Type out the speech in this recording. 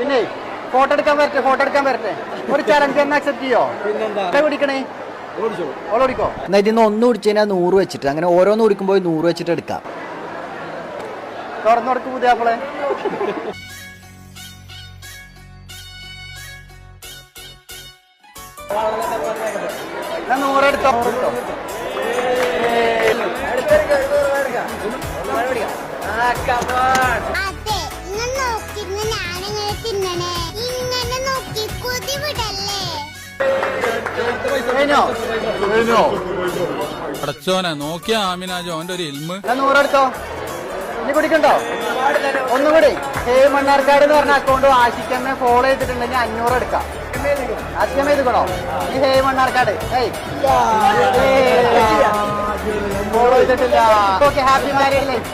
പിന്നെ ഫോട്ടോ എടുക്കാൻ വരട്ടെ ഒരു ചലഞ്ച് തന്നെ അക്സെപ്റ്റ് ചെയ്യോ? കുടിക്കണേ ഓടിക്കോ. എന്നാ ഇതിന്ന് ഒന്ന് കുടിച്ചതിനാ 100 വെച്ചിട്ട്, അങ്ങനെ ഓരോന്ന് കുടിക്കുമ്പോൾ 100 വെച്ചിട്ട് എടുക്കാം. തുറന്നു കൊടുക്കും പുതിയാപ്പളെ. ഞാൻ 100 എടുത്തോ. അടച്ചോനെ നോക്കിയ ആമിനാജോ അവന്റെ ഒരു ഇൽമ്. ഞാൻ 100 എടുത്തോ. ഇനി കുടിക്കണ്ടോ? ഒന്നുകൂടി മണ്ണാർക്കാട് എന്ന് പറഞ്ഞ അക്കൗണ്ട് ആശിക്കമ്മെ ഫോളോ ചെയ്തിട്ടുണ്ടെങ്കിൽ 500 എടുക്കാം. ആശിക്കമ്മ ചെയ്തിക്കണോ? ഈ മണ്ണാർക്കാട് ഫോളോ ചെയ്തിട്ടില്ല. Okay, happy married life.